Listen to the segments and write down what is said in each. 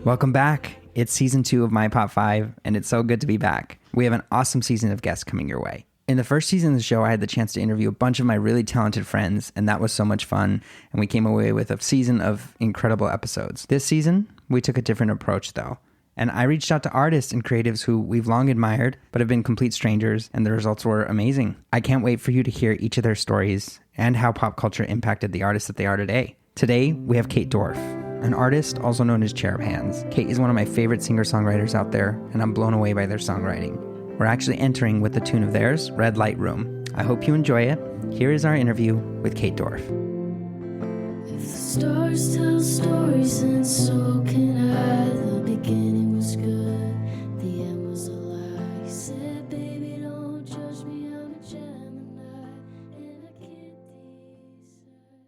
Welcome back. It's season 2 of My Pop 5, and it's so good to be back. We have an awesome season of guests coming your way. In the first season of the show, I had the chance to interview a bunch of my really talented friends, and that was so much fun, and we came away with a season of incredible episodes. This season, we took a different approach, though, and I reached out to artists and creatives who we've long admired, but have been complete strangers, and the results were amazing. I can't wait for you to hear each of their stories and how pop culture impacted the artists that they are today. Today, we have Kate Dorff, an artist also known as Cherub Hands. Kate is one of my favorite singer-songwriters out there, and I'm blown away by their songwriting. We're actually entering with the tune of theirs, Red Light Room. I hope you enjoy it. Here is our interview with Kate Dorff. If the stars tell stories, and so can I. The beginning was good, the end was a lie. He said, baby, don't judge me, I'm a Gemini, and I can't decide.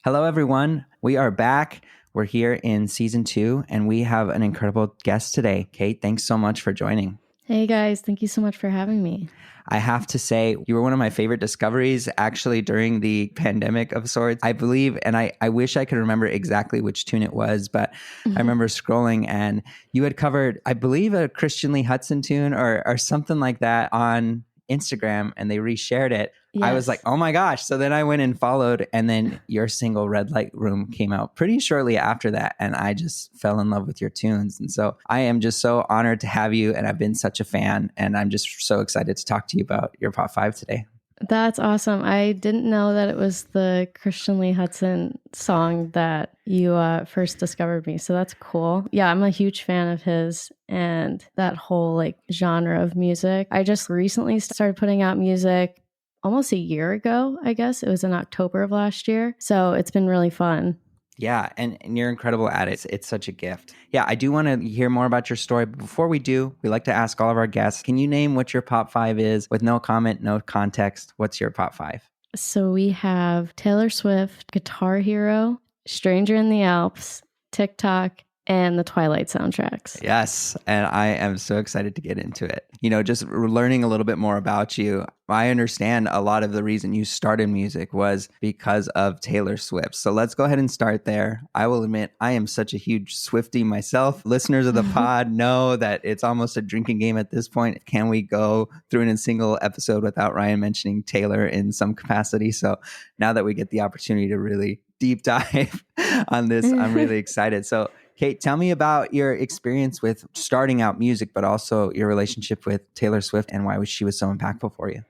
Hello, everyone. We are back. We're here in season 2, and we have an incredible guest today. Kate, thanks so much for joining. Hey guys, thank you so much for having me. I have to say, you were one of my favorite discoveries actually during the pandemic of sorts, I believe. And I wish I could remember exactly which tune it was, but I remember scrolling and you had covered, I believe, a Christian Lee Hudson tune or something like that on Instagram, and they reshared it. Yes. I was like, oh my gosh. So then I went and followed, and then your single Red Light Room came out pretty shortly after that. And I just fell in love with your tunes. And so I am just so honored to have you. And I've been such a fan. And I'm just so excited to talk to you about your Pop 5 today. That's awesome. I didn't know that it was the Christian Lee Hudson song that you first discovered me. So that's cool. Yeah, I'm a huge fan of his and that whole like genre of music. I just recently started putting out music almost a year ago, I guess. It was in October of last year. So it's been really fun. Yeah, and you're incredible at it. It's such a gift. Yeah, I do want to hear more about your story. But before we do, we like to ask all of our guests, can you name what your Pop 5 is with no comment, no context? What's your Pop 5? So we have Taylor Swift, Guitar Hero, Stranger in the Alps, TikTok, and the Twilight soundtracks. Yes, and I am so excited to get into it. You know, just learning a little bit more about you. I understand a lot of the reason you started music was because of Taylor Swift. So let's go ahead and start there. I will admit, I am such a huge Swiftie myself. Listeners of the pod know that it's almost a drinking game at this point. Can we go through in a single episode without Ryan mentioning Taylor in some capacity? So now that we get the opportunity to really deep dive on this, I'm really excited. So Kate, tell me about your experience with starting out music, but also your relationship with Taylor Swift and why she was so impactful for you.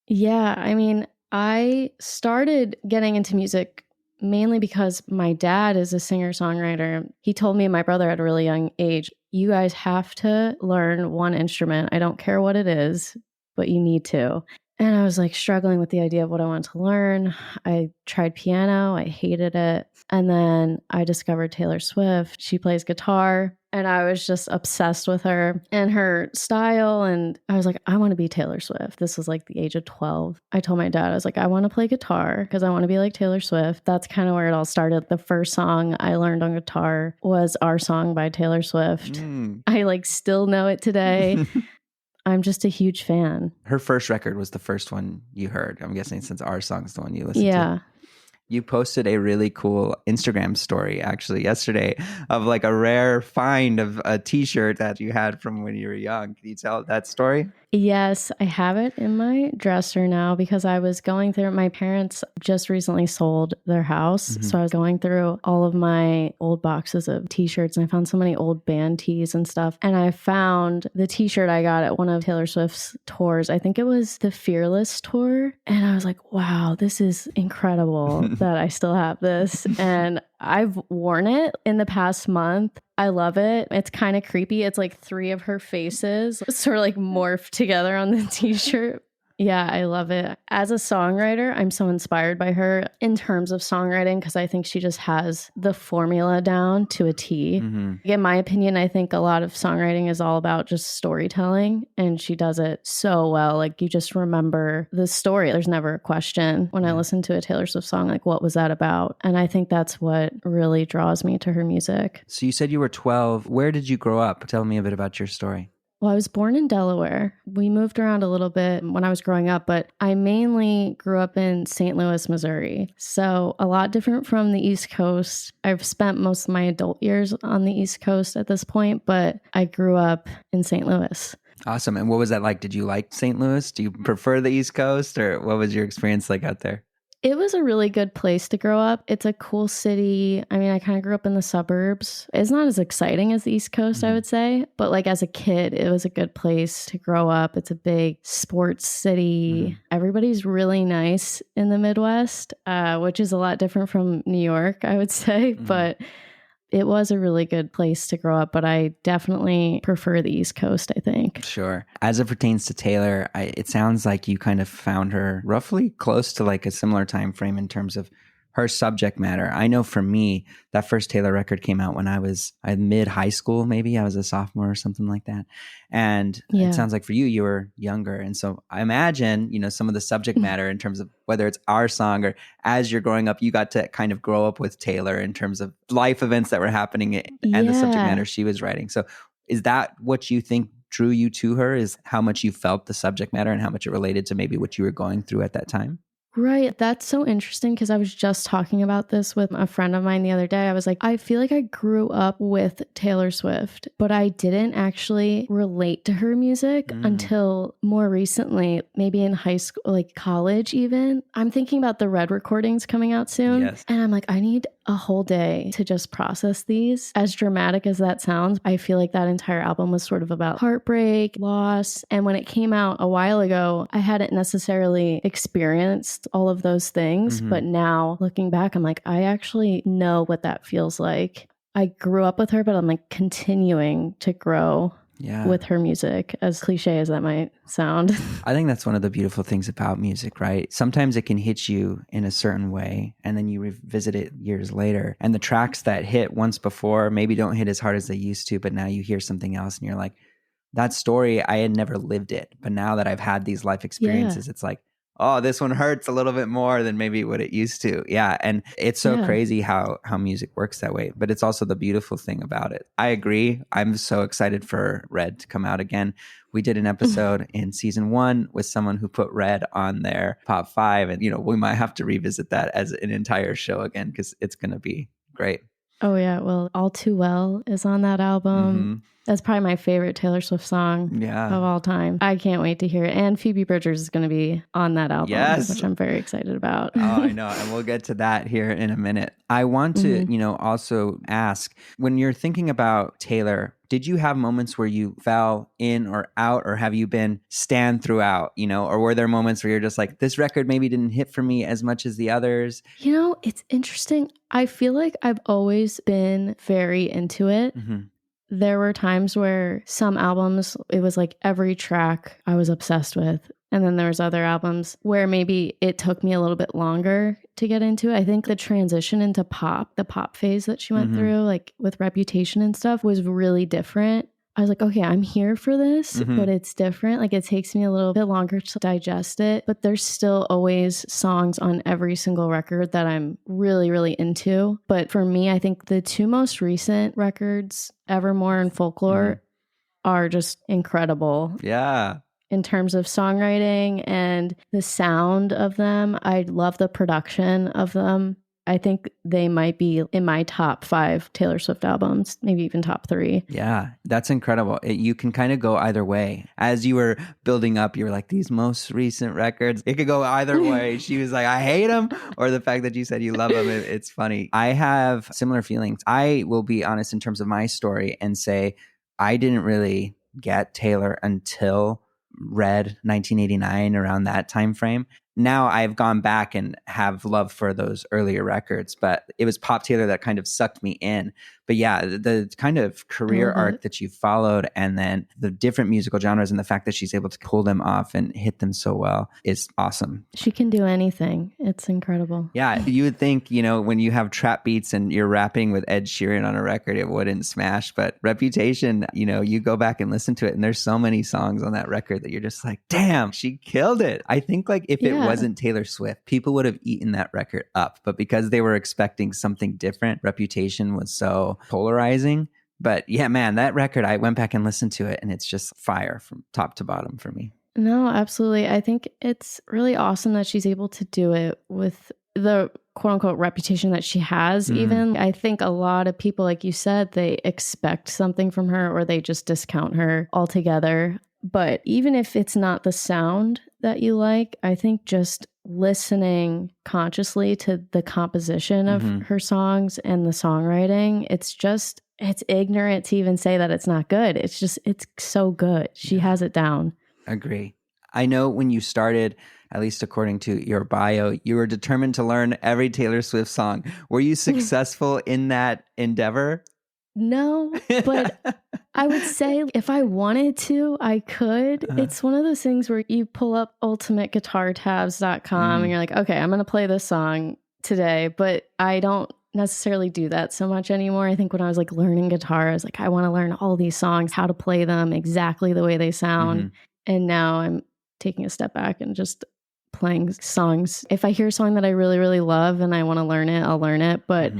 Yeah, I mean, I started getting into music mainly because my dad is a singer-songwriter. He told me and my brother at a really young age, you guys have to learn one instrument. I don't care what it is, but you need to. And I was like struggling with the idea of what I wanted to learn. I tried piano. I hated it. And then I discovered Taylor Swift. She plays guitar and I was just obsessed with her and her style. And I was like, I want to be Taylor Swift. This was like the age of 12. I told my dad, I was like, I want to play guitar because I want to be like Taylor Swift. That's kind of where it all started. The first song I learned on guitar was Our Song by Taylor Swift. I like still know it today. I'm just a huge fan. Her first record was the first one you heard. I'm guessing since Our Song's the one you listened to. Yeah. You posted a really cool Instagram story actually yesterday of like a rare find of a t-shirt that you had from when you were young. Can you tell that story? Yes, I have it in my dresser now because I was going through, my parents just recently sold their house. Mm-hmm. So I was going through all of my old boxes of t-shirts and I found so many old band tees and stuff. And I found the t-shirt I got at one of Taylor Swift's tours. I think it was the Fearless tour. And I was like, wow, this is incredible that I still have this. And I've worn it in the past month. I love it. It's kind of creepy. It's like 3 of her faces sort of like morphed together on the t-shirt. Yeah, I love it. As a songwriter, I'm so inspired by her in terms of songwriting because I think she just has the formula down to a T. Mm-hmm. In my opinion, I think a lot of songwriting is all about just storytelling and she does it so well. Like you just remember the story. There's never a question when I listen to a Taylor Swift song, like what was that about? And I think that's what really draws me to her music. So you said you were 12. Where did you grow up? Tell me a bit about your story. Well, I was born in Delaware. We moved around a little bit when I was growing up, but I mainly grew up in St. Louis, Missouri. So a lot different from the East Coast. I've spent most of my adult years on the East Coast at this point, but I grew up in St. Louis. Awesome. And what was that like? Did you like St. Louis? Do you prefer the East Coast, or what was your experience like out there? It was a really good place to grow up. It's a cool city. I mean, I kind of grew up in the suburbs. It's not as exciting as the East Coast, I would say. But like as a kid, it was a good place to grow up. It's a big sports city. Everybody's really nice in the Midwest, which is a lot different from New York, I would say. But it was a really good place to grow up, but I definitely prefer the East Coast, I think. Sure. As it pertains to Taylor, it sounds like you kind of found her roughly close to like a similar time frame in terms of her subject matter. I know for me, that first Taylor record came out when I was mid high school, maybe I was a sophomore or something like that. And it sounds like for you, you were younger. And so I imagine, some of the subject matter in terms of whether it's our song or as you're growing up, you got to kind of grow up with Taylor in terms of life events that were happening and the subject matter she was writing. So is that what you think drew you to her, is how much you felt the subject matter and how much it related to maybe what you were going through at that time? Right. That's so interesting because I was just talking about this with a friend of mine the other day. I was like, I feel like I grew up with Taylor Swift, but I didn't actually relate to her music until more recently, maybe in high school, like college even. I'm thinking about the Red recordings coming out soon. Yes. And I'm like, I need a whole day to just process these. As dramatic as that sounds, I feel like that entire album was sort of about heartbreak, loss. And when it came out a while ago, I hadn't necessarily experienced all of those things. But now looking back, I'm like, I actually know what that feels like. I grew up with her, but I'm like continuing to grow with her music, as cliche as that might sound. I think that's one of the beautiful things about music, right? Sometimes it can hit you in a certain way and then you revisit it years later. And the tracks that hit once before maybe don't hit as hard as they used to, but now you hear something else and you're like, that story, I had never lived it. But now that I've had these life experiences, it's like, oh, this one hurts a little bit more than maybe what it used to. Yeah. And it's so crazy how music works that way. But it's also the beautiful thing about it. I agree. I'm so excited for Red to come out again. We did an episode in season 1 with someone who put Red on their top 5. And, we might have to revisit that as an entire show again because it's going to be great. Oh, yeah. Well, All Too Well is on that album. That's probably my favorite Taylor Swift song of all time. I can't wait to hear it. And Phoebe Bridgers is going to be on that album, which I'm very excited about. Oh, I know. And we'll get to that here in a minute. I want to, also ask, when you're thinking about Taylor, did you have moments where you fell in or out, or have you been stand throughout, or were there moments where you're just like, this record maybe didn't hit for me as much as the others? It's interesting. I feel like I've always been very into it. There were times where some albums, it was like every track I was obsessed with. And then there was other albums where maybe it took me a little bit longer to get into it. I think the transition into pop, the pop phase that she went through, like with Reputation and stuff, was really different. I was like, okay, I'm here for this, but it's different. Like it takes me a little bit longer to digest it, but there's still always songs on every single record that I'm really, really into. But for me, I think the 2 most recent records, Evermore and Folklore, are just incredible. Yeah. In terms of songwriting and the sound of them. I love the production of them. I think they might be in my top 5 Taylor Swift albums, maybe even top 3. Yeah, that's incredible. You can kind of go either way. As you were building up, you were like, these most recent records, it could go either way. She was like, I hate them, or the fact that you said you love them, it's funny. I have similar feelings. I will be honest in terms of my story and say I didn't really get Taylor until Red 1989, around that time frame. Now I've gone back and have love for those earlier records, but it was Pop Taylor that kind of sucked me in. But yeah, the kind of career arc that you followed and then the different musical genres and the fact that she's able to pull them off and hit them so well is awesome. She can do anything. It's incredible. Yeah, you would think, when you have trap beats and you're rapping with Ed Sheeran on a record, it wouldn't smash. But Reputation, you go back and listen to it and there's so many songs on that record that you're just like, damn, she killed it. I think like if it wasn't Taylor Swift, people would have eaten that record up. But because they were expecting something different, Reputation was so polarizing But yeah, man, that record, I went back and listened to it and it's just fire from top to bottom for me. No, absolutely. I think it's really awesome that she's able to do it with the quote unquote reputation that she has. Even I think a lot of people, like you said, they expect something from her or they just discount her altogether. But even if it's not the sound that you like, I think just listening consciously to the composition of her songs and the songwriting, it's ignorant to even say that it's not good. It's so good. She has it down. Agree. I know when you started, at least according to your bio, you were determined to learn every Taylor Swift song. Were you successful in that endeavor? No, but I would say if I wanted to, I could. It's one of those things where you pull up ultimateguitartabs.com and you're like, okay, I'm going to play this song today, but I don't necessarily do that so much anymore. I think when I was like learning guitar, I was like, I want to learn all these songs, how to play them exactly the way they sound. And now I'm taking a step back and just playing songs. If I hear a song that I really, really love and I want to learn it, I'll learn it. But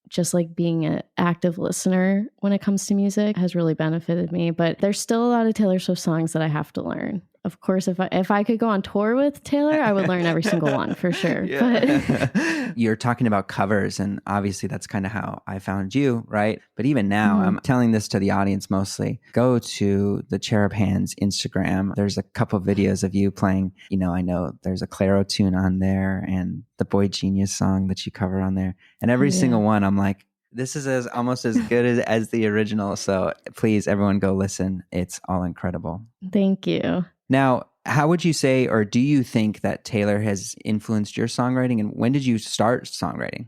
just like being an active listener when it comes to music has really benefited me. But there's still a lot of Taylor Swift songs that I have to learn. Of course, if I could go on tour with Taylor, I would learn every single one for sure. But you're talking about covers, and obviously that's kind of how I found you, right? But even now, I'm telling this to the audience mostly. Go to the Cherub Hands Instagram. There's a couple of videos of you playing, I know there's a Clairo tune on there and the Boy Genius song that you cover on there. And every single one, I'm like, this is almost as good as the original. So please, everyone go listen. It's all incredible. Thank you. Now, how would you say, or do you think that Taylor has influenced your songwriting? And when did you start songwriting?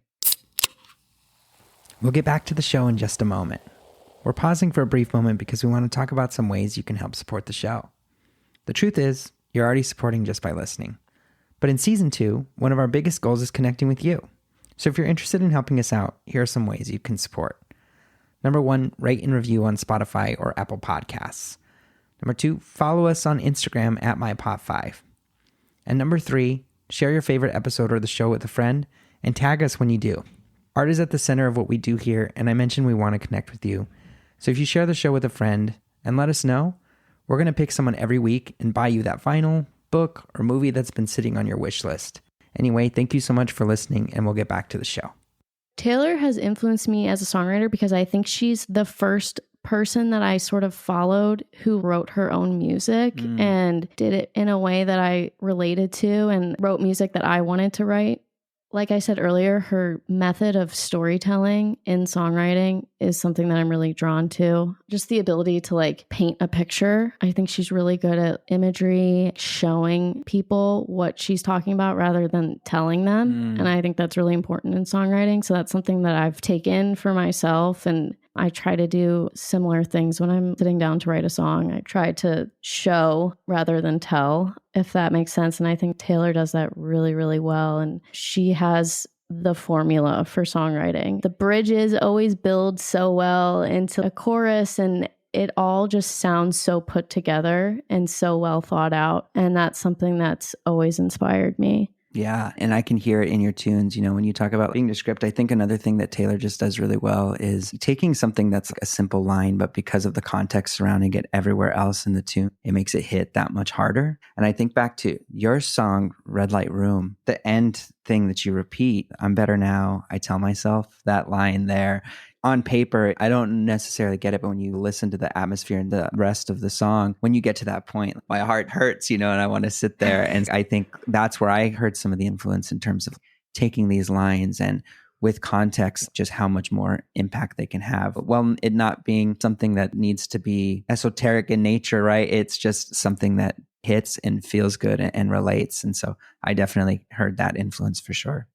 We'll get back to the show in just a moment. We're pausing for a brief moment because we want to talk about some ways you can help support the show. The truth is, you're already supporting just by listening. But in season 2, one of our biggest goals is connecting with you. So if you're interested in helping us out, here are some ways you can support. Number 1, rate and review on Spotify or Apple Podcasts. Number 2, follow us on Instagram at MyPop5. And number 3, share your favorite episode or the show with a friend and tag us when you do. Art is at the center of what we do here, and I mentioned we want to connect with you. So if you share the show with a friend and let us know, we're going to pick someone every week and buy you that vinyl, book, or movie that's been sitting on your wish list. Anyway, thank you so much for listening, and we'll get back to the show. Taylor has influenced me as a songwriter because I think she's the first person that I sort of followed who wrote her own music and did it in a way that I related to and wrote music that I wanted to write. Like I said earlier, her method of storytelling in songwriting is something that I'm really drawn to. Just the ability to like paint a picture. I think she's really good at imagery, showing people what she's talking about rather than telling them. And I think that's really important in songwriting. So that's something that I've taken for myself, and I try to do similar things when I'm sitting down to write a song. I try to show rather than tell, if that makes sense. And I think Taylor does that really, really well. And she has the formula for songwriting. The bridges always build so well into a chorus, and it all just sounds so put together and so well thought out. And that's something that's always inspired me. Yeah, and I can hear it in your tunes. When you talk about reading the script, I think another thing that Taylor just does really well is taking something that's like a simple line, but because of the context surrounding it everywhere else in the tune, it makes it hit that much harder. And I think back to your song, Red Light Room, the end thing that you repeat, I'm better now, I tell myself, that line there. On paper, I don't necessarily get it, but when you listen to the atmosphere and the rest of the song, when you get to that point, my heart hurts, and I want to sit there. And I think that's where I heard some of the influence in terms of taking these lines and with context, just how much more impact they can have. Well, it not being something that needs to be esoteric in nature, right? It's just something that hits and feels good and relates. And so I definitely heard that influence for sure.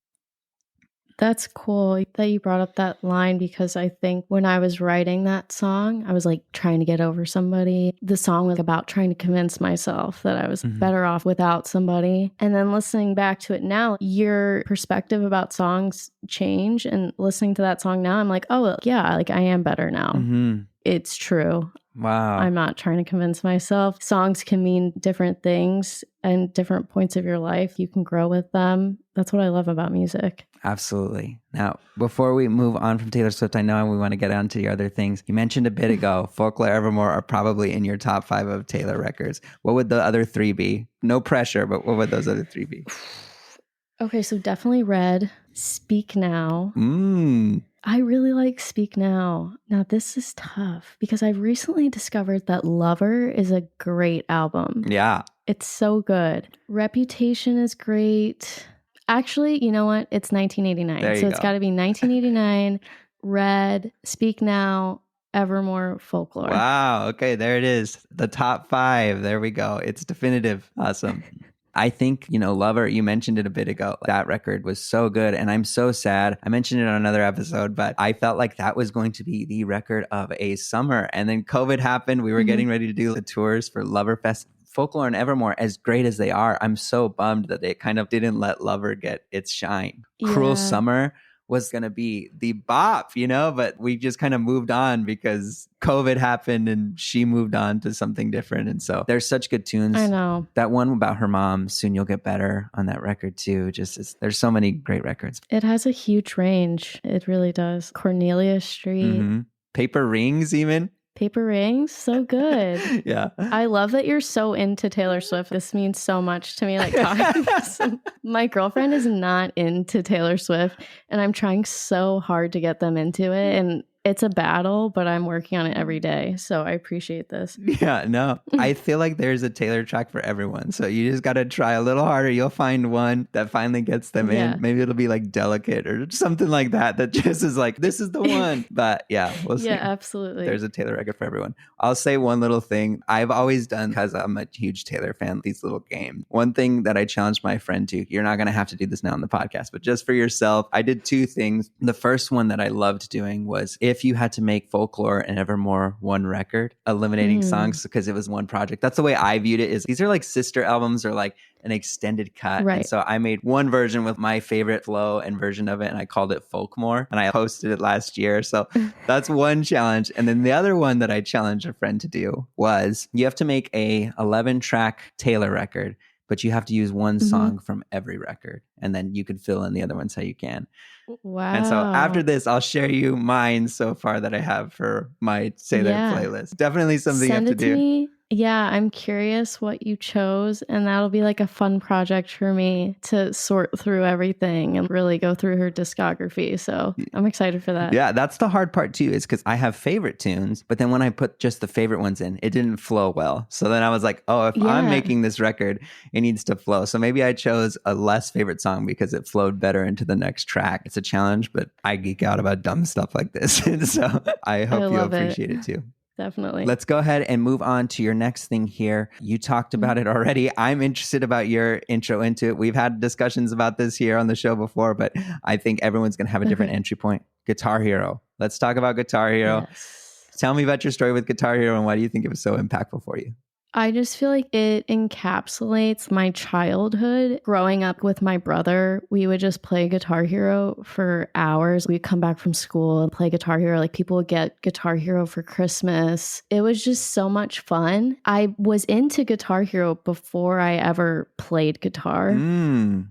That's cool that you brought up that line, because I think when I was writing that song, I was like trying to get over somebody. The song was about trying to convince myself that I was better off without somebody. And then listening back to it now, your perspective about songs change. And listening to that song now, I'm like, oh, yeah, like I am better now. It's true. Wow. I'm not trying to convince myself. Songs can mean different things and different points of your life. You can grow with them. That's what I love about music. Absolutely. Now, before we move on from Taylor Swift, I know we want to get on to your other things. You mentioned a bit ago, Folklore, Evermore are probably in your top 5 of Taylor records. What would the other 3 be? No pressure, but what would those other 3 be? Okay, so definitely Red, Speak Now. Mm. I really like Speak Now. Now, this is tough because I've recently discovered that Lover is a great album. Yeah. It's so good. Reputation is great. Actually, you know what? It's 1989. There you So it's go. got to be 1989, Red, Speak Now, Evermore, Folklore. Wow. Okay, there it is. The top 5. There we go. It's definitive. Awesome. I think, Lover, you mentioned it a bit ago. That record was so good. And I'm so sad. I mentioned it on another episode, but I felt like that was going to be the record of a summer. And then COVID happened. We were getting ready to do the tours for Loverfest. Folklore and Evermore, as great as they are, I'm so bummed that they kind of didn't let Lover get its shine. Yeah. Cruel Summer was going to be the bop, but we just kind of moved on because COVID happened and she moved on to something different. And so there's such good tunes. I know. That one about her mom, Soon You'll Get Better, on that record too. There's so many great records. It has a huge range. It really does. Cornelia Street. Mm-hmm. Paper Rings even. Paper Rings, so good. Yeah. I love that you're so into Taylor Swift. This means so much to me. Like talking my girlfriend is not into Taylor Swift, and I'm trying so hard to get them into it. And it's a battle, but I'm working on it every day. So I appreciate this. Yeah, no, I feel like there's a Taylor track for everyone. So you just got to try a little harder. You'll find one that finally gets them in. Maybe it'll be like Delicate or something like that just is like, this is the one. But yeah, we'll see. Yeah, absolutely. There's a Taylor record for everyone. I'll say one little thing I've always done because I'm a huge Taylor fan, these little games. One thing that I challenged my friend to, you're not going to have to do this now on the podcast, but just for yourself, I did 2 things. The first one that I loved doing was if you had to make Folklore and Evermore one record, eliminating songs because it was one project. That's the way I viewed it. Is these are like sister albums or like an extended cut. Right. And so I made one version with my favorite flow and version of it, and I called it Folkmore, and I posted it last year. So that's one challenge. And then the other one that I challenged a friend to do was you have to make a 11-track Taylor record, but you have to use one song from every record, and then you can fill in the other ones how you can. Wow. And so after this, I'll share you mine so far that I have for my Taylor playlist. Definitely something Send you have to it to do. me. Yeah, I'm curious what you chose, and that'll be like a fun project for me to sort through everything and really go through her discography. So I'm excited for that. Yeah, that's the hard part too, is because I have favorite tunes, but then when I put just the favorite ones in, it didn't flow well. So then I was like, oh, if I'm making this record, it needs to flow. So maybe I chose a less favorite song because it flowed better into the next track. It's a challenge, but I geek out about dumb stuff like this. And so I hope you appreciate it too. Definitely. Let's go ahead and move on to your next thing here. You talked about it already. I'm interested about your intro into it. We've had discussions about this here on the show before, but I think everyone's going to have a different entry point. Guitar Hero. Let's talk about Guitar Hero. Yes. Tell me about your story with Guitar Hero and why do you think it was so impactful for you? I just feel like it encapsulates my childhood. Growing up with my brother, we would just play Guitar Hero for hours. We'd come back from school and play Guitar Hero. Like people would get Guitar Hero for Christmas. It was just so much fun. I was into Guitar Hero before I ever played guitar.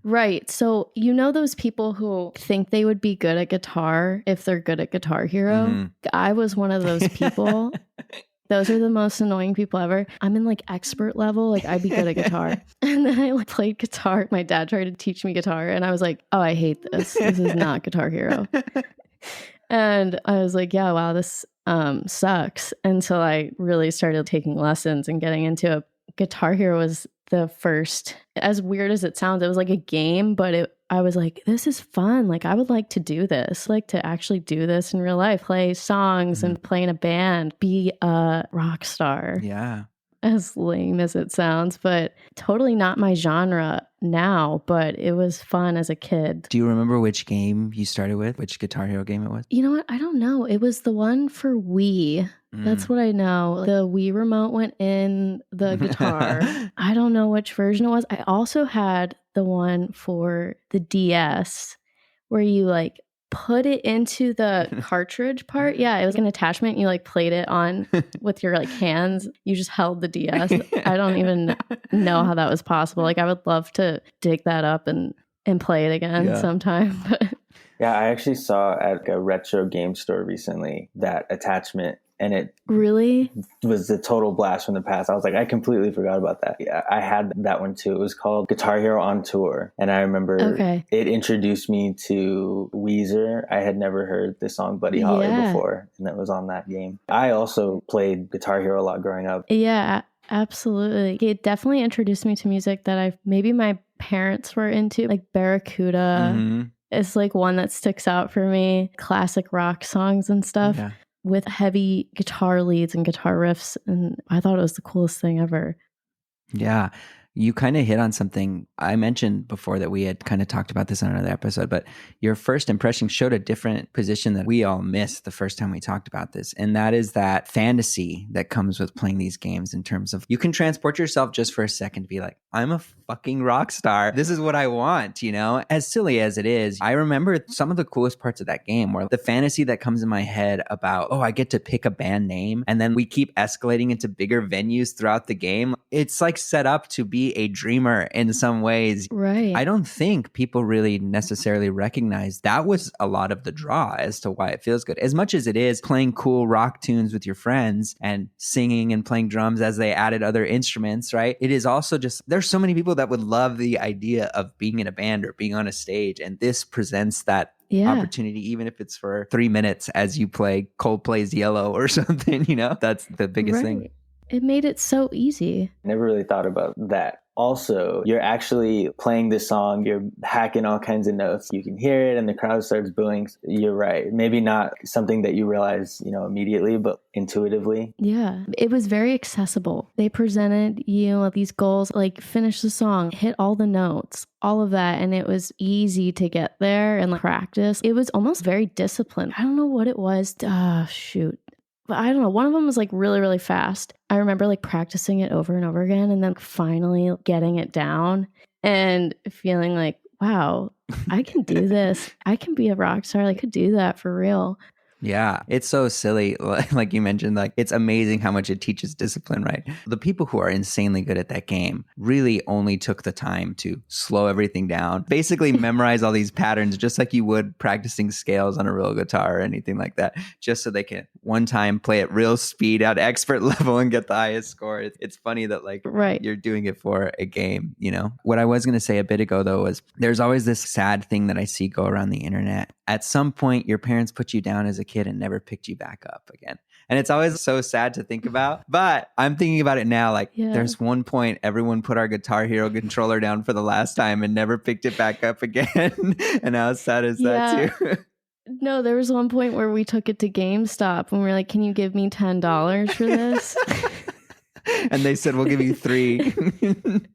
Right. So you know those people who think they would be good at guitar if they're good at Guitar Hero? I was one of those people. Those are the most annoying people ever. I'm in like expert level. Like I'd be good at guitar. And then I like played guitar. My dad tried to teach me guitar and I was like, oh, I hate this. This is not Guitar Hero. And I was like, yeah, wow, this sucks. Until I really started taking lessons and getting into it. Guitar Hero was the first, as weird as it sounds, it was like a game, but I was like, this is fun. Like I would like to do this, like to actually do this in real life, play songs and play in a band, be a rock star. Yeah. As lame as it sounds, but totally not my genre now, but it was fun as a kid. Do you remember which game you started with? Which Guitar Hero game it was? You know what? I don't know. It was the one for Wii. That's what I know. The Wii remote went in the guitar. I don't know which version it was. I also had the one for the DS where you like put it into the cartridge part. Yeah, it was an attachment. You like played it on with your like hands. You just held the DS. I don't even know how that was possible. Like I would love to dig that up and play it again sometime. But Yeah, I actually saw at a retro game store recently that attachment, and it Really? was a total blast from the past. I was like, I completely forgot about that. Yeah, I had that one too. It was called Guitar Hero on Tour. And I remember it introduced me to Weezer. I had never heard the song Buddy Holly before, and that was on that game. I also played Guitar Hero a lot growing up. Yeah, absolutely. It definitely introduced me to music that maybe my parents were into, like Barracuda. Mm-hmm. It's like one that sticks out for me. Classic rock songs and stuff with heavy guitar leads and guitar riffs. And I thought it was the coolest thing ever. Yeah. You kind of hit on something. I mentioned before that we had kind of talked about this on another episode, but your first impression showed a different position that we all missed the first time we talked about this. And that is that fantasy that comes with playing these games in terms of you can transport yourself just for a second to be like, I'm a fucking rock star. This is what I want, you know? As silly as it is, I remember some of the coolest parts of that game where the fantasy that comes in my head about, I get to pick a band name and then we keep escalating into bigger venues throughout the game. It's like set up to be a dreamer in some ways. Right. I don't think people really necessarily recognize that was a lot of the draw as to why it feels good. As much as it is playing cool rock tunes with your friends and singing and playing drums as they added other instruments, right? It is also just, there's so many people that would love the idea of being in a band or being on a stage. And this presents that opportunity, even if it's for 3 minutes as you play Coldplay's Yellow or something, you know, that's the biggest thing. It made it so easy. Never really thought about that. Also, you're actually playing this song, you're hacking all kinds of notes. You can hear it and the crowd starts booing. You're right. Maybe not something that you realize, immediately, but intuitively. Yeah. It was very accessible. They presented you these goals, like finish the song, hit all the notes, all of that. And it was easy to get there and practice. It was almost very disciplined. I don't know what it was. Shoot. But I don't know. One of them was really, really fast. I remember practicing it over and over again and then finally getting it down and feeling like, wow, I can do this. I can be a rock star. I could do that for real. Yeah, it's so silly. Like you mentioned, it's amazing how much it teaches discipline, right? The people who are insanely good at that game really only took the time to slow everything down, basically memorize all these patterns, just like you would practicing scales on a real guitar or anything like that, just so they can one time play at real speed at expert level and get the highest score. It's funny that you're doing it for a game, What I was going to say a bit ago, though, was there's always this sad thing that I see go around the internet. At some point, your parents put you down as a kid and never picked you back up again. And it's always so sad to think about. But I'm thinking about it now. There's one point everyone put our Guitar Hero controller down for the last time and never picked it back up again. And how sad is that too? No, there was one point where we took it to GameStop and we were like, can you give me $10 for this? And they said, we'll give you $3.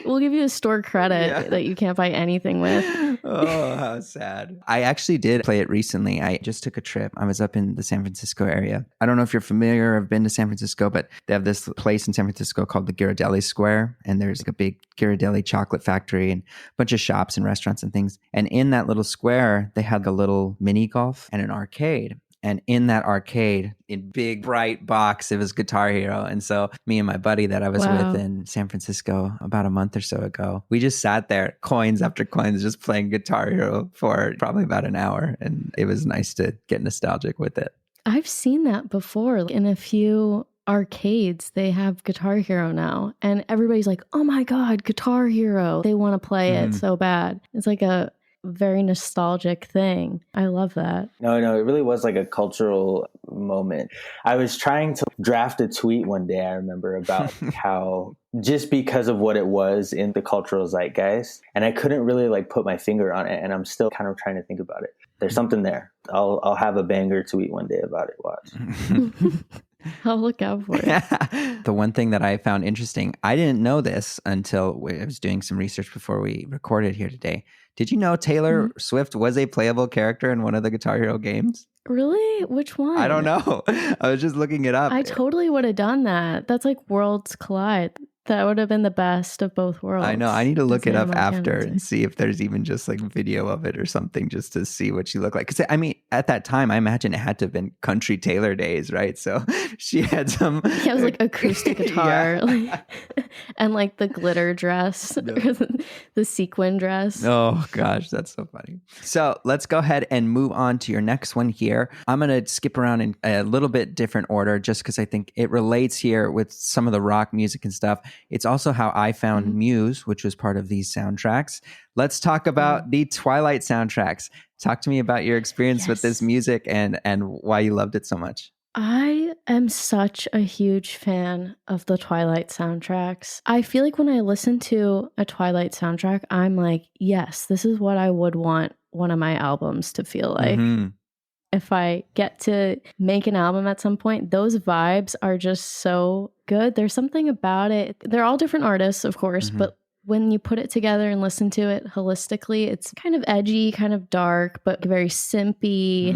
We'll give you a store credit that you can't buy anything with. Oh, how sad. I actually did play it recently. I just took a trip. I was up in the San Francisco area. I don't know if you're familiar or have been to San Francisco, but they have this place in San Francisco called the Ghirardelli Square. And there's a big Ghirardelli chocolate factory and a bunch of shops and restaurants and things. And in that little square, they had a little mini golf and an arcade. And in that arcade, in big, bright box, it was Guitar Hero. And so me and my buddy that I was with in San Francisco about a month or so ago, we just sat there, coins after coins, just playing Guitar Hero for probably about an hour. And it was nice to get nostalgic with it. I've seen that before in a few arcades. They have Guitar Hero now. And everybody's like, oh my God, Guitar Hero. They want to play it so bad. It's like a very nostalgic thing. I love that. No, it really was like a cultural moment. I was trying to draft a tweet one day, I remember, about how just because of what it was in the cultural zeitgeist, and I couldn't really put my finger on it, and I'm still kind of trying to think about it. There's something there. I'll have a banger tweet one day about it. Watch. I'll look out for it. The one thing that I found interesting, I didn't know this until I was doing some research before we recorded here today. Did you know Taylor Swift was a playable character in one of the Guitar Hero games? Really? Which one? I don't know. I was just looking it up. I totally would have done that. That's like worlds collide. That would have been the best of both worlds. I know. I need to look it up Animal after Cannibal. and see if there's even just like video of it or something just to see what she looked like. Because I mean, at that time, I imagine it had to have been Country Taylor days, right? So she had some. He has like acoustic guitar and like the glitter dress, or the sequin dress. Oh gosh, that's so funny. So let's go ahead and move on to your next one here. I'm going to skip around in a little bit different order just because I think it relates here with some of the rock music and stuff. It's also how I found Muse, which was part of these soundtracks. Let's talk about the Twilight soundtracks. Talk to me about your experience with this music and why you loved it so much. I am such a huge fan of the Twilight soundtracks. I feel like when I listen to a Twilight soundtrack, I'm like, yes, this is what I would want one of my albums to feel like. If I get to make an album at some point, those vibes are just so good. There's something about it. They're all different artists, of course, but when you put it together and listen to it holistically, it's kind of edgy, kind of dark, but very simpy.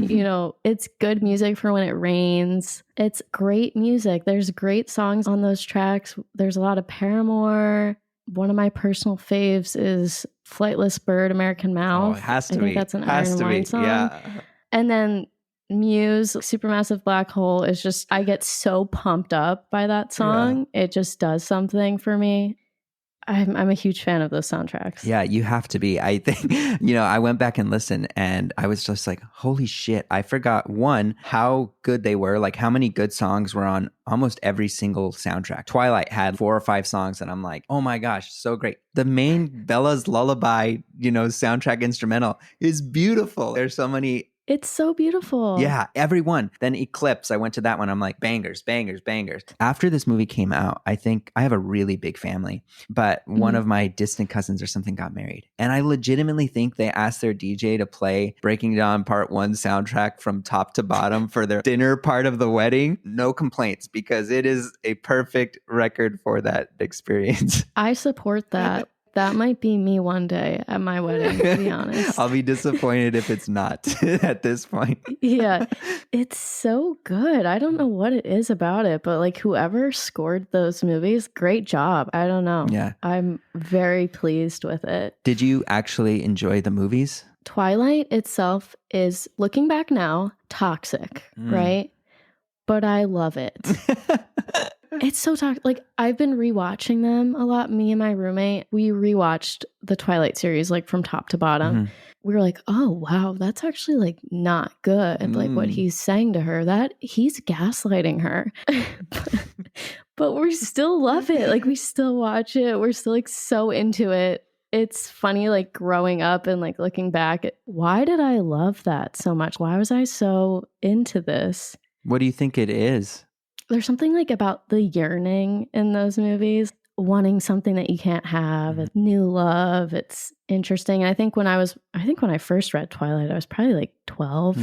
You know, it's good music for when it rains. It's great music. There's great songs on those tracks. There's a lot of Paramore. One of my personal faves is Flightless Bird, American Mouth. Oh, it has to I think be. that's an Has Iron to Wine be. song. Yeah. And then Muse, Supermassive Black Hole is just, I get so pumped up by that song. It just does something for me. I'm a huge fan of those soundtracks. Yeah, you have to be. I think, I went back and listened and I was just like, holy shit. I forgot, one, how good they were, like how many good songs were on almost every single soundtrack. Twilight had 4 or 5 songs and I'm like, oh my gosh, so great. The main Bella's Lullaby, soundtrack instrumental is beautiful. There's so many. It's so beautiful. Yeah, everyone. Then Eclipse, I went to that one. I'm like, bangers, bangers, bangers. After this movie came out, I think I have a really big family, but one of my distant cousins or something got married. And I legitimately think they asked their DJ to play Breaking Dawn Part 1 soundtrack from top to bottom for their dinner part of the wedding. No complaints, because it is a perfect record for that experience. I support that. That might be me one day at my wedding, to be honest. I'll be disappointed if it's not at this point. Yeah, it's so good. I don't know what it is about it, but like whoever scored those movies, great job. I don't know. Yeah. I'm very pleased with it. Did you actually enjoy the movies? Twilight itself is, looking back now, toxic, right? But I love it. It's so toxic. Like, I've been rewatching them a lot. Me and my roommate, we rewatched the Twilight series, like from top to bottom. We were like, oh, wow, that's actually like not good. Like what he's saying to her, that he's gaslighting her. But we still love it. Like, we still watch it. We're still like so into it. It's funny, like growing up and like looking back at, why did I love that so much? Why was I so into this? What do you think it is? There's something like about the yearning in those movies, wanting something that you can't have, new love. It's interesting. And I think when I first read Twilight, I was probably like 12,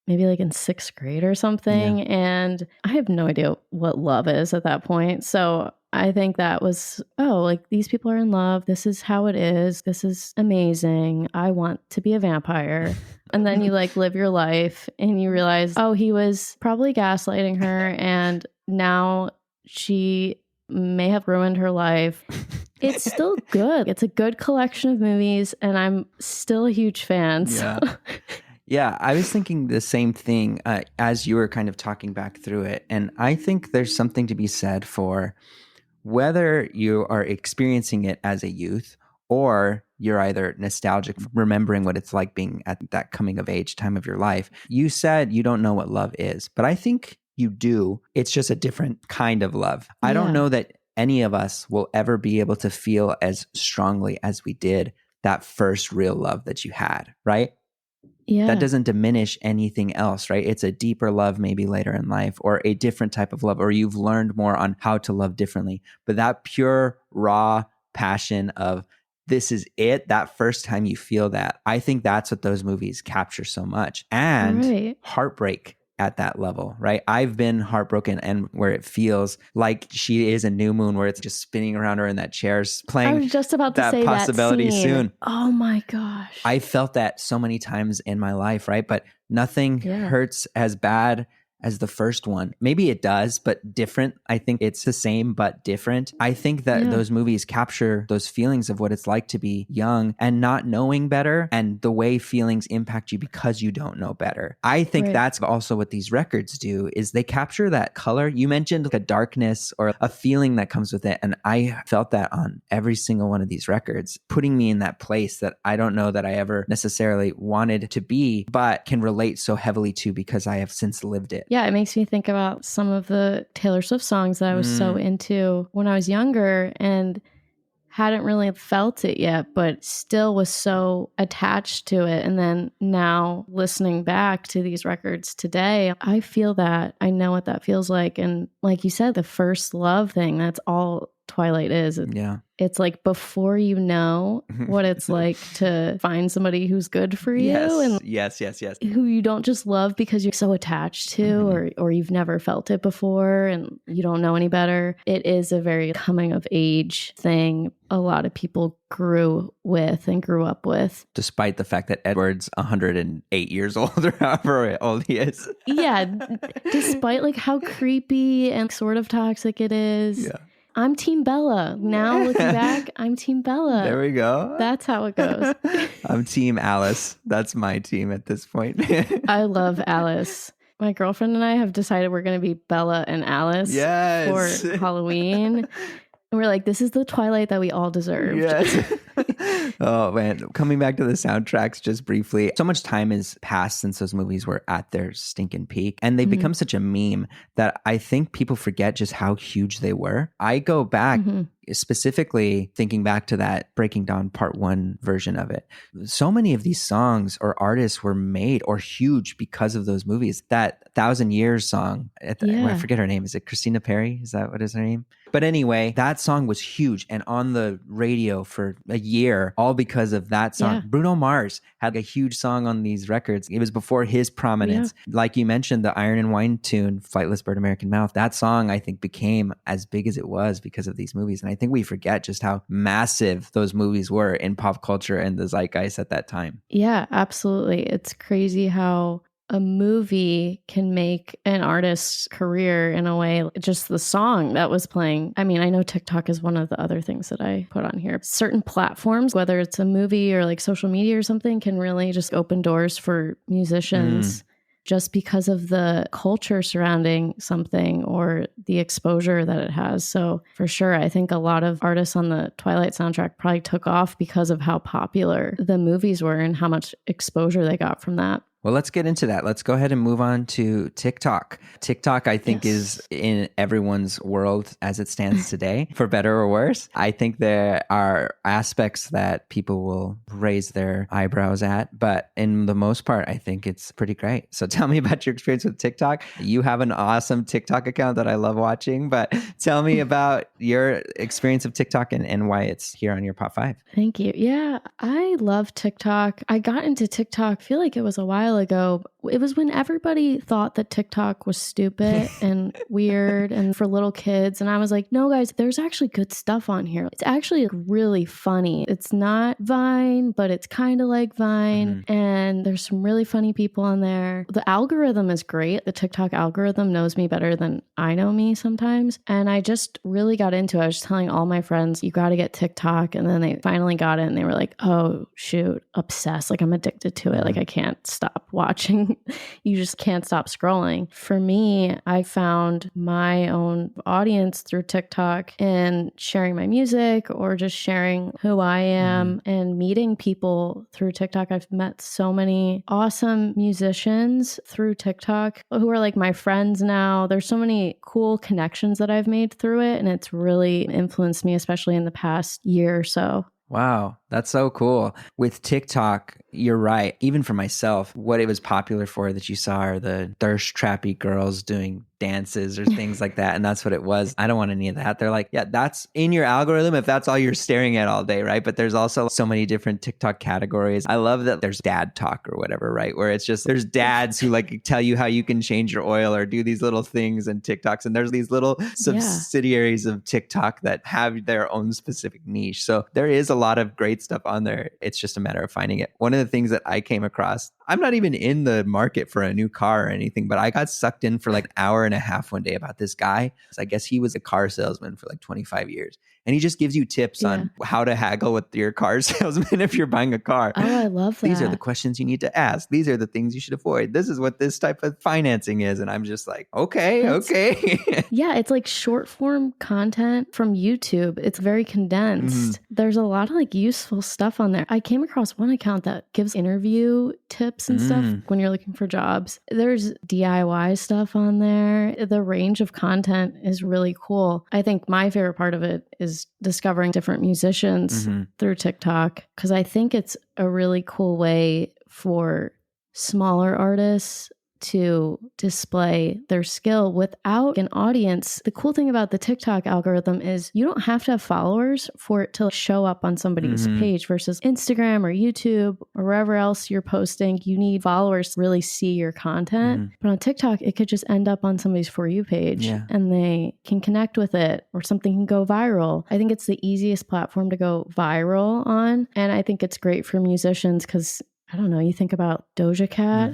maybe like in 6th grade or something. Yeah. And I have no idea what love is at that point. So I think that was, like these people are in love. This is how it is. This is amazing. I want to be a vampire. And then you like live your life and you realize, he was probably gaslighting her and now she may have ruined her life. It's still good. It's a good collection of movies and I'm still a huge fan. So. Yeah, I was thinking the same thing as you were kind of talking back through it. And I think there's something to be said for whether you are experiencing it as a youth or you're either nostalgic, remembering what it's like being at that coming of age time of your life. You said you don't know what love is, but I think you do. It's just a different kind of love. I don't know that any of us will ever be able to feel as strongly as we did that first real love that you had, right? Yeah. That doesn't diminish anything else, right? It's a deeper love maybe later in life or a different type of love, or you've learned more on how to love differently. But that pure, raw passion of this is it, that first time you feel that, I think that's what those movies capture so much. And heartbreak at that level, right? I've been heartbroken and where it feels like she is a new moon, where it's just spinning around her in that chair, playing. I was just about to say possibility that scene. soon. Oh my gosh. I felt that so many times in my life, right? But nothing hurts as bad as the first one. Maybe it does, but different. I think it's the same, but different. I think that those movies capture those feelings of what it's like to be young and not knowing better, and the way feelings impact you because you don't know better. I think that's also what these records do, is they capture that color. You mentioned like a darkness or a feeling that comes with it. And I felt that on every single one of these records, putting me in that place that I don't know that I ever necessarily wanted to be, but can relate so heavily to because I have since lived it. Yeah, it makes me think about some of the Taylor Swift songs that I was so into when I was younger and hadn't really felt it yet, but still was so attached to it. And then now listening back to these records today, I feel that. I know what that feels like. And like you said, the first love thing, that's all Twilight is. It's like before you know what it's like to find somebody who's good for you and yes. who you don't just love because you're so attached to or you've never felt it before and you don't know any better. It is a very coming of age thing a lot of people grew with and grew up with. Despite the fact that Edward's 108 years old or however old he is. Yeah, despite like how creepy and sort of toxic it is. Yeah. I'm Team Bella. Now looking back, I'm Team Bella. There we go. That's how it goes. I'm Team Alice. That's my team at this point. I love Alice. My girlfriend and I have decided we're going to be Bella and Alice for Halloween. And we're like, this is the Twilight that we all deserved. Yes. Oh, man. Coming back to the soundtracks just briefly, so much time has passed since those movies were at their stinking peak. And they've become such a meme that I think people forget just how huge they were. I go back specifically thinking back to that Breaking Dawn Part 1 version of it. So many of these songs or artists were made or huge because of those movies. That 1,000 Years song, I forget her name. Is it Christina Perri? Is that what is her name? But anyway, that song was huge and on the radio for a year, all because of that song. Yeah. Bruno Mars had a huge song on these records. It was before his prominence. Yeah. Like you mentioned, the Iron and Wine tune, Flightless Bird American Mouth, that song I think became as big as it was because of these movies. And I think we forget just how massive those movies were in pop culture and the zeitgeist at that time. Yeah, absolutely. It's crazy how a movie can make an artist's career in a way, just the song that was playing. I mean, I know TikTok is one of the other things that I put on here. Certain platforms, whether it's a movie or like social media or something, can really just open doors for musicians just because of the culture surrounding something or the exposure that it has. So for sure, I think a lot of artists on the Twilight soundtrack probably took off because of how popular the movies were and how much exposure they got from that. Well, let's get into that. Let's go ahead and move on to TikTok. TikTok, I think, is in everyone's world as it stands today, for better or worse. I think there are aspects that people will raise their eyebrows at, but in the most part, I think it's pretty great. So tell me about your experience with TikTok. You have an awesome TikTok account that I love watching, but tell me about your experience of TikTok and why it's here on your Pop 5. Thank you. Yeah, I love TikTok. I got into TikTok, I feel like it was a while ago. It was when everybody thought that TikTok was stupid and weird and for little kids. And I was like, no, guys, there's actually good stuff on here. It's actually really funny. It's not Vine, but it's kind of like Vine. And there's some really funny people on there. The algorithm is great. The TikTok algorithm knows me better than I know me sometimes. And I just really got into it. I was telling all my friends, you got to get TikTok. And then they finally got it and they were like, oh, shoot, obsessed. Like I'm addicted to it. Like I can't stop watching. You just can't stop scrolling. For me, I found my own audience through TikTok and sharing my music or just sharing who I am and meeting people through TikTok. I've met so many awesome musicians through TikTok who are like my friends now. There's so many cool connections that I've made through it, and it's really influenced me, especially in the past year or so. Wow, that's so cool. With TikTok, you're right. Even for myself, what it was popular for that you saw are the thirst trappy girls doing dances or things like that. And that's what it was. I don't want any of that. They're like, yeah, that's in your algorithm if that's all you're staring at all day, right? But there's also so many different TikTok categories. I love that there's dad talk or whatever, right? Where it's just, there's dads who like tell you how you can change your oil or do these little things and TikToks. And there's these little subsidiaries of TikTok that have their own specific niche. So there is a lot of great stuff on there. It's just a matter of finding it. One of the things that I came across, I'm not even in the market for a new car or anything, but I got sucked in for like an hour and a half one day about this guy. So I guess he was a car salesman for like 25 years. And he just gives you tips on how to haggle with your car salesman if you're buying a car. Oh, I love that. These are the questions you need to ask. These are the things you should avoid. This is what this type of financing is. And I'm just like, okay. Yeah, it's like short form content from YouTube. It's very condensed. There's a lot of like useful stuff on there. I came across one account that gives interview tips and stuff when you're looking for jobs. There's DIY stuff on there. The range of content is really cool. I think my favorite part of it is discovering different musicians through TikTok, because I think it's a really cool way for smaller artists to display their skill without an audience. The cool thing about the TikTok algorithm is you don't have to have followers for it to show up on somebody's page versus Instagram or YouTube or wherever else you're posting. You need followers to really see your content. But on TikTok, it could just end up on somebody's For You page and they can connect with it or something can go viral. I think it's the easiest platform to go viral on. And I think it's great for musicians because, I don't know, you think about Doja Cat,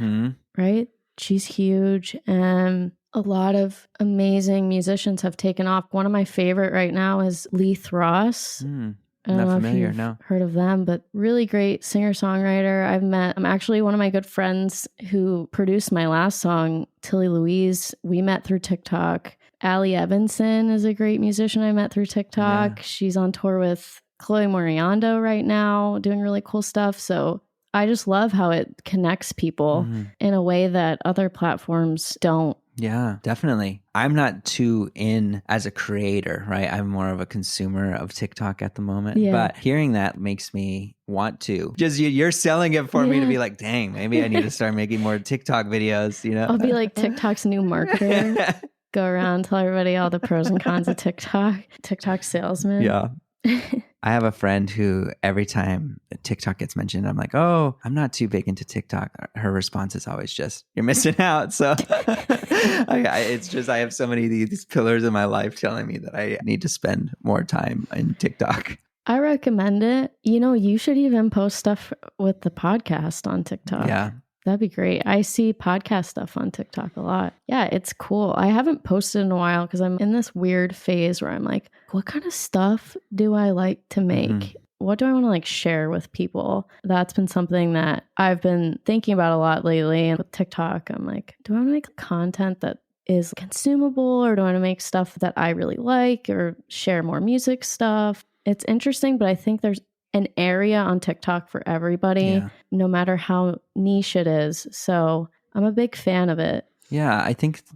right? She's huge, and a lot of amazing musicians have taken off. One of my favorite right now is Leith Ross. Not familiar, no. Heard of them, but really great singer-songwriter. I'm actually one of my good friends who produced my last song, Tilly Louise. We met through TikTok. Allie Evanson is a great musician I met through TikTok. Yeah. She's on tour with Chloe Moriando right now, doing really cool stuff. So I just love how it connects people in a way that other platforms don't. Yeah, definitely. I'm not too in as a creator, right? I'm more of a consumer of TikTok at the moment. Yeah. But hearing that makes me want to. Just you're selling it for me to be like, dang, maybe I need to start making more TikTok videos, you know? I'll be like TikTok's new marketer. Go around, tell everybody all the pros and cons of TikTok salesman. Yeah. I have a friend who every time TikTok gets mentioned, I'm like, oh, I'm not too big into TikTok. Her response is always just, you're missing out. So it's just, I have so many of these pillars in my life telling me that I need to spend more time in TikTok. I recommend it. You know, you should even post stuff with the podcast on TikTok. Yeah. That'd be great. I see podcast stuff on TikTok a lot. Yeah, it's cool. I haven't posted in a while because I'm in this weird phase where I'm like, what kind of stuff do I like to make? What do I want to like share with people? That's been something that I've been thinking about a lot lately. And with TikTok, I'm like, do I want to make content that is consumable, or do I want to make stuff that I really like, or share more music stuff? It's interesting, but I think there's an area on TikTok for everybody, no matter how niche it is. So I'm a big fan of it. Yeah,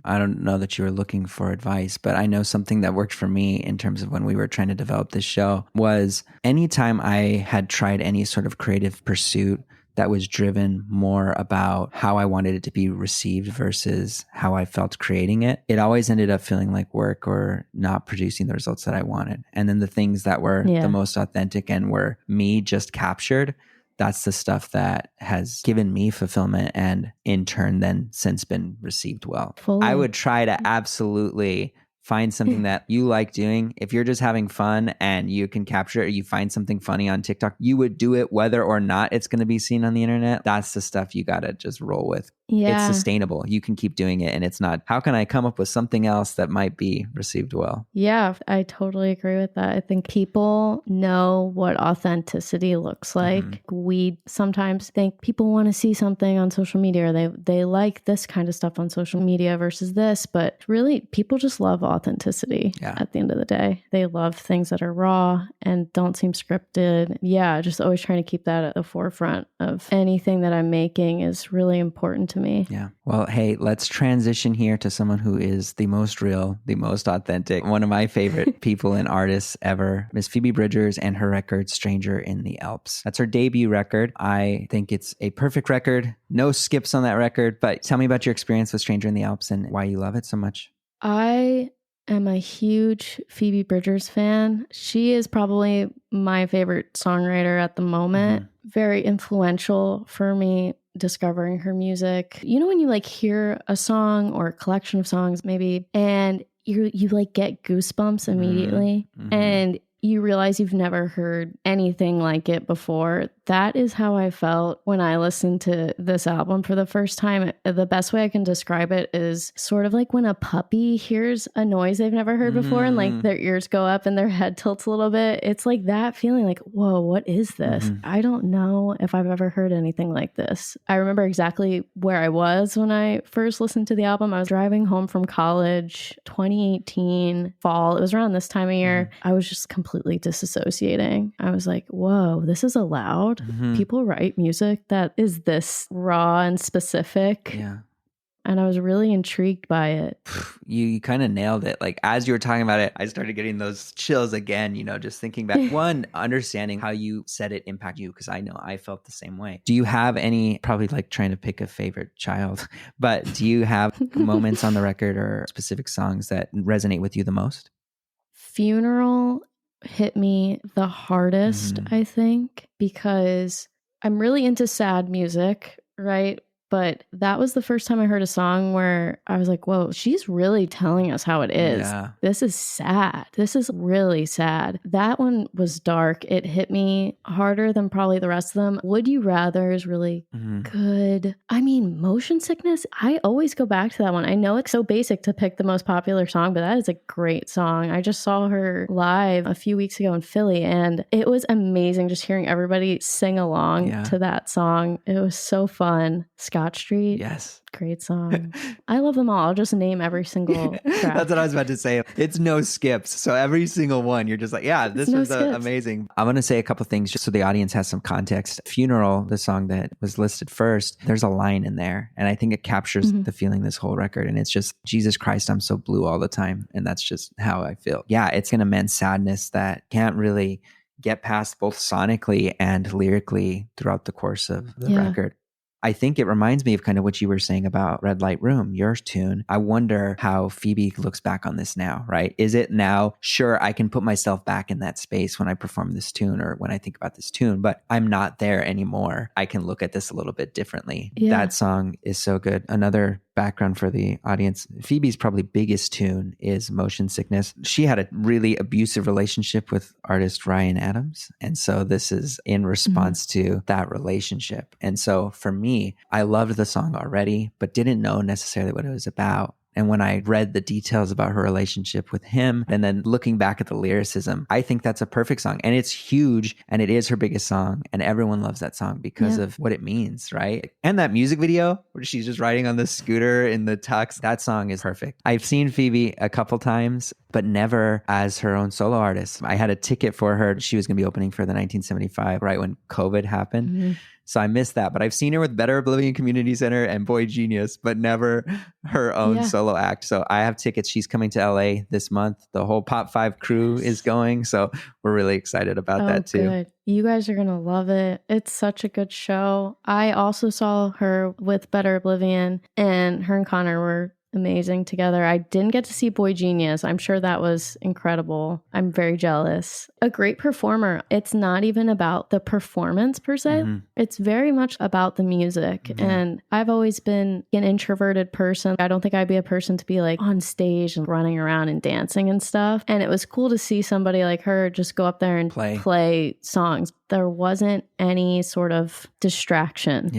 I don't know that you were looking for advice, but I know something that worked for me in terms of when we were trying to develop this show was anytime I had tried any sort of creative pursuit that was driven more about how I wanted it to be received versus how I felt creating it, it always ended up feeling like work or not producing the results that I wanted. And then the things that were the most authentic and were me just captured, that's the stuff that has given me fulfillment and in turn then since been received well. Fully. I would try to absolutely find something that you like doing. If you're just having fun and you can capture it, or you find something funny on TikTok, you would do it whether or not it's going to be seen on the internet. That's the stuff you got to just roll with. Yeah. It's sustainable. You can keep doing it. And it's not, how can I come up with something else that might be received well? Yeah, I totally agree with that. I think people know what authenticity looks like. We sometimes think people want to see something on social media, or they like this kind of stuff on social media versus this. But really, people just love authenticity at the end of the day. They love things that are raw and don't seem scripted. Yeah, just always trying to keep that at the forefront of anything that I'm making is really important to me. Yeah. Well, hey, let's transition here to someone who is the most real, the most authentic. One of my favorite people and artists ever, Miss Phoebe Bridgers, and her record, Stranger in the Alps. That's her debut record. I think it's a perfect record. No skips on that record, but tell me about your experience with Stranger in the Alps and why you love it so much. I am a huge Phoebe Bridgers fan. She is probably my favorite songwriter at the moment. Very influential for me discovering her music. You know when you like hear a song or a collection of songs maybe, and you like get goosebumps immediately, and you realize you've never heard anything like it before. That is how I felt when I listened to this album for the first time. The best way I can describe it is sort of like when a puppy hears a noise they've never heard before and like their ears go up and their head tilts a little bit. It's like that feeling like, whoa, what is this? I don't know if I've ever heard anything like this. I remember exactly where I was when I first listened to the album. I was driving home from college, 2018 fall. It was around this time of year. I was just completely disassociating. I was like, whoa, this is allowed. People write music that is this raw and specific. Yeah. And I was really intrigued by it. You kind of nailed it. Like as you were talking about it, I started getting those chills again, just thinking back. One, understanding how you said it impact you, because I know I felt the same way. Do you have any, probably like trying to pick a favorite child, but do you have moments on the record or specific songs that resonate with you the most? Funeral hit me the hardest, I think, because I'm really into sad music, right? But that was the first time I heard a song where I was like, whoa, she's really telling us how it is. Yeah. This is sad. This is really sad. That one was dark. It hit me harder than probably the rest of them. Would You Rather is really good. I mean, Motion Sickness, I always go back to that one. I know it's so basic to pick the most popular song, but that is a great song. I just saw her live a few weeks ago in Philly, and it was amazing just hearing everybody sing along to that song. It was so fun. Scott Street. Yes. Great song. I love them all. I'll just name every single track. That's what I was about to say. It's no skips. So every single one, you're just like, yeah, this is amazing. I'm going to say a couple things just so the audience has some context. Funeral, the song that was listed first, there's a line in there. And I think it captures the feeling this whole record. And it's just, Jesus Christ, I'm so blue all the time. And that's just how I feel. Yeah, it's an immense sadness that can't really get past both sonically and lyrically throughout the course of the record. I think it reminds me of kind of what you were saying about Red Light Room, your tune. I wonder how Phoebe looks back on this now, right? Is it now, sure, I can put myself back in that space when I perform this tune or when I think about this tune, but I'm not there anymore. I can look at this a little bit differently. Yeah. That song is so good. Another background for the audience, Phoebe's probably biggest tune is Motion Sickness. She had a really abusive relationship with artist Ryan Adams. And so this is in response to that relationship. And so for me, I loved the song already, but didn't know necessarily what it was about. And when I read the details about her relationship with him and then looking back at the lyricism, I think that's a perfect song. And it's huge and it is her biggest song. And everyone loves that song because of what it means, right? And that music video where she's just riding on the scooter in the tux, that song is perfect. I've seen Phoebe a couple times, but never as her own solo artist. I had a ticket for her. She was going to be opening for the 1975, right when COVID happened. So I missed that, but I've seen her with Better Oblivion Community Center and Boy Genius, but never her own solo act. So I have tickets. She's coming to LA this month. The whole Pop 5 crew is going. So we're really excited about that too. Good. You guys are going to love it. It's such a good show. I also saw her with Better Oblivion, and her and Connor were amazing together. I didn't get to see Boy Genius. I'm sure that was incredible. I'm very jealous. A great performer. It's not even about the performance per se. It's very much about the music. And I've always been an introverted person. I don't think I'd be a person to be like on stage and running around and dancing and stuff. And it was cool to see somebody like her just go up there and play songs. There wasn't any sort of distraction.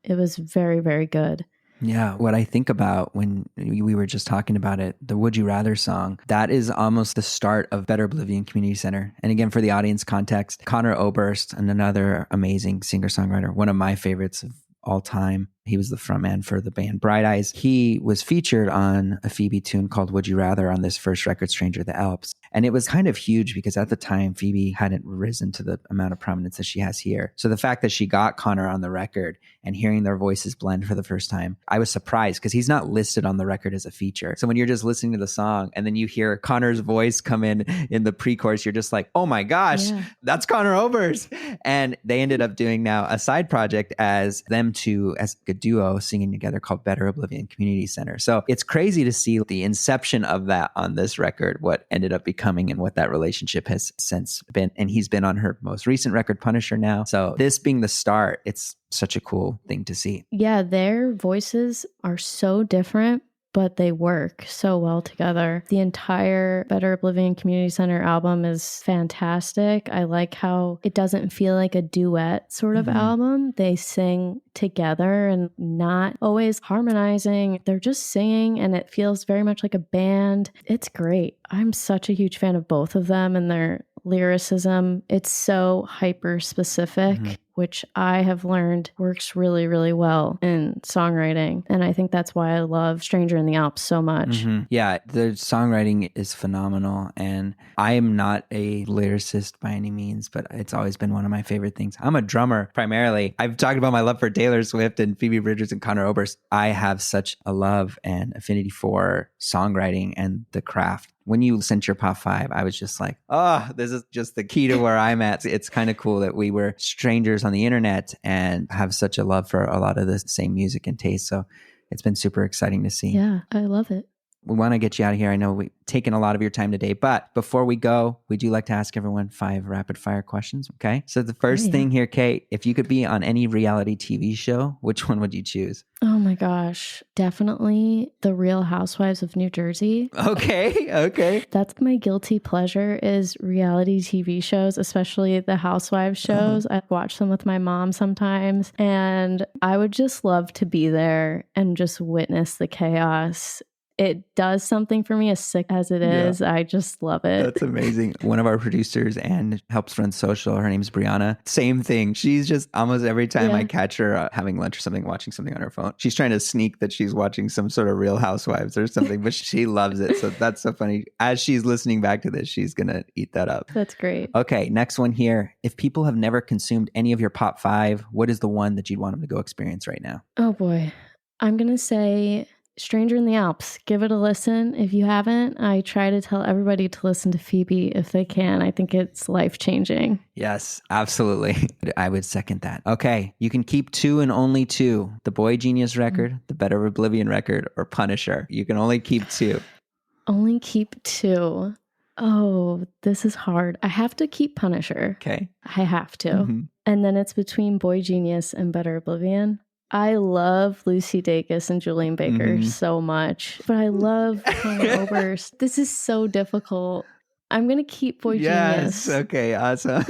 It was very, very good. Yeah. What I think about when we were just talking about it, the Would You Rather song, that is almost the start of Better Oblivion Community Center. And again, for the audience context, Connor Oberst, and another amazing singer-songwriter, one of my favorites of all time. He was the frontman for the band Bright Eyes. He was featured on a Phoebe tune called Would You Rather on this first record, Stranger the Alps. And it was kind of huge because at the time, Phoebe hadn't risen to the amount of prominence that she has here. So the fact that she got Connor on the record and hearing their voices blend for the first time, I was surprised because he's not listed on the record as a feature. So when you're just listening to the song and then you hear Connor's voice come in the pre-chorus, you're just like, oh my gosh, that's Connor Oberst. And they ended up doing now a side project as them two, as a duo singing together called Better Oblivion Community Center. So it's crazy to see the inception of that on this record, what ended up becoming and what that relationship has since been. And he's been on her most recent record, Punisher, now. So this being the start, it's such a cool thing to see. Yeah, their voices are so different, but they work so well together. The entire Better Oblivion Community Center album is fantastic. I like how it doesn't feel like a duet sort of album. They sing together and not always harmonizing. They're just singing and it feels very much like a band. It's great. I'm such a huge fan of both of them and their lyricism. It's so hyper specific, which I have learned works really, really well in songwriting. And I think that's why I love Stranger in the Alps so much. Yeah, the songwriting is phenomenal. And I am not a lyricist by any means, but it's always been one of my favorite things. I'm a drummer primarily. I've talked about my love for Taylor Swift and Phoebe Bridgers and Conor Oberst. I have such a love and affinity for songwriting and the craft. When you sent your pop 5, I was just like, oh, this is just the key to where I'm at. It's kind of cool that we were strangers on the internet and have such a love for a lot of the same music and taste. So it's been super exciting to see. Yeah, I love it. We want to get you out of here. I know we've taken a lot of your time today, but before we go, we do like to ask everyone 5 rapid fire questions. Okay. So the first thing here, Kate, if you could be on any reality TV show, which one would you choose? Oh my gosh. Definitely The Real Housewives of New Jersey. Okay. That's my guilty pleasure is reality TV shows, especially the housewives shows. I watch them with my mom sometimes and I would just love to be there and just witness the chaos. It does something for me, as sick as it is. I just love it. That's amazing. One of our producers and helps run social, her name's Brianna. Same thing. She's just almost every time I catch her having lunch or something, watching something on her phone, she's trying to sneak that she's watching some sort of Real Housewives or something, but she loves it. So that's so funny. As she's listening back to this, she's going to eat that up. That's great. Okay, next one here. If people have never consumed any of your pop 5, what is the one that you'd want them to go experience right now? Oh boy. I'm going to say Stranger in the Alps. Give it a listen. If you haven't, I try to tell everybody to listen to Phoebe if they can. I think it's life-changing. Yes, absolutely. I would second that. Okay, you can keep 2 and only 2. The Boy Genius record, the Better Oblivion record, or Punisher. You can only keep 2. Only keep 2. Oh, this is hard. I have to keep Punisher. Okay. I have to. And then it's between Boy Genius and Better Oblivion. I love Lucy Dacus and Julian Baker so much, but I love Conor Oberst. This is so difficult. I'm gonna keep Boy Genius. Okay, awesome.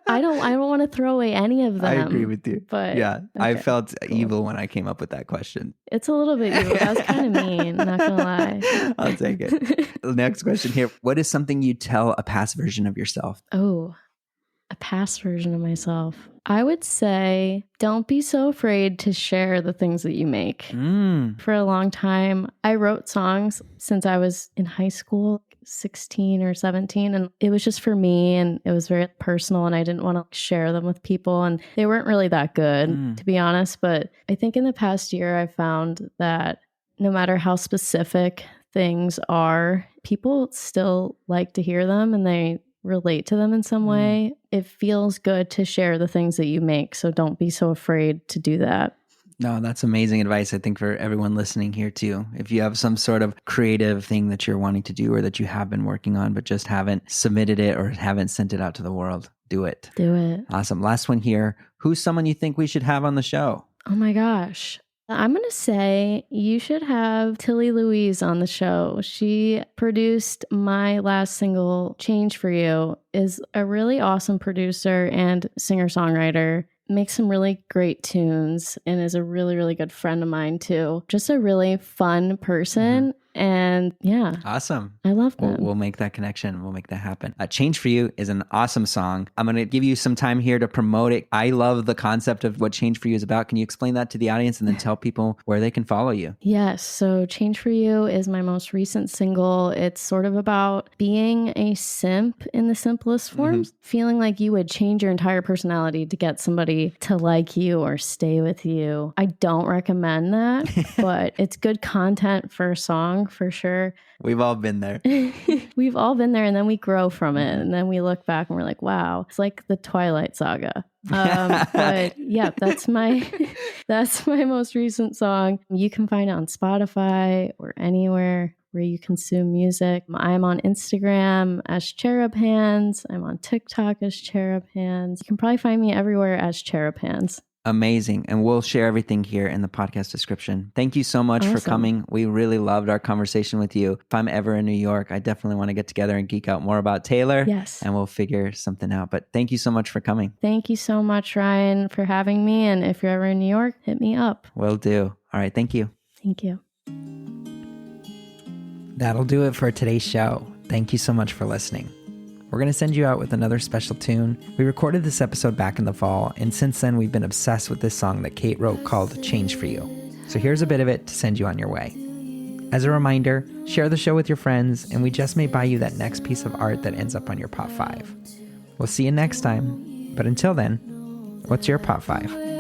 I don't want to throw away any of them. I agree with you. But yeah, okay, I felt cool. evil when I came up with that question. It's a little bit evil. That was kind of mean, not gonna lie. I'll take it. The next question here. What is something you tell a past version of yourself? Oh, a past version of myself. I would say don't be so afraid to share the things that you make. For a long time, I wrote songs since I was in high school, 16 or 17, and it was just for me and it was very personal and I didn't want to share them with people and they weren't really that good, to be honest. But I think in the past year, I found that no matter how specific things are, people still like to hear them and they relate to them in some way. It feels good to share the things that you make. So don't be so afraid to do that. No, that's amazing advice, I think, for everyone listening here too. If you have some sort of creative thing that you're wanting to do or that you have been working on, but just haven't submitted it or haven't sent it out to the world, do it. Do it. Awesome. Last one here. Who's someone you think we should have on the show? Oh my gosh. I'm going to say you should have Tilly Louise on the show. She produced my last single, Change for You, is a really awesome producer and singer-songwriter, makes some really great tunes, and is a really, really good friend of mine too. Just a really fun person. And yeah. Awesome. I love them. We'll make that connection. We'll make that happen. Change for You is an awesome song. I'm going to give you some time here to promote it. I love the concept of what Change for You is about. Can you explain that to the audience and then tell people where they can follow you? Yes. So Change for You is my most recent single. It's sort of about being a simp in the simplest forms, feeling like you would change your entire personality to get somebody to like you or stay with you. I don't recommend that, but it's good content for a song for sure. We've all been there. We've all been there, and then we grow from it, and then we look back and we're like, wow, it's like the Twilight Saga. But yeah, that's my most recent song. You can find it on Spotify or anywhere where you consume music. I'm on Instagram as Cherub Hands. I'm on TikTok as Cherub Hands. You can probably find me everywhere as Cherub Hands. Amazing. And we'll share everything here in the podcast description. Thank you so much for coming. We really loved our conversation with you. If I'm ever in New York, I definitely want to get together and geek out more about Taylor. Yes. And we'll figure something out. But thank you so much for coming. Thank you so much, Ryan, for having me. And if you're ever in New York, hit me up. Will do. All right. Thank you. Thank you. That'll do it for today's show. Thank you so much for listening. We're going to send you out with another special tune. We recorded this episode back in the fall, and since then we've been obsessed with this song that Kate wrote called Change for You. So here's a bit of it to send you on your way. As a reminder, share the show with your friends, and we just may buy you that next piece of art that ends up on your Pop 5. We'll see you next time, but until then, what's your Pop 5?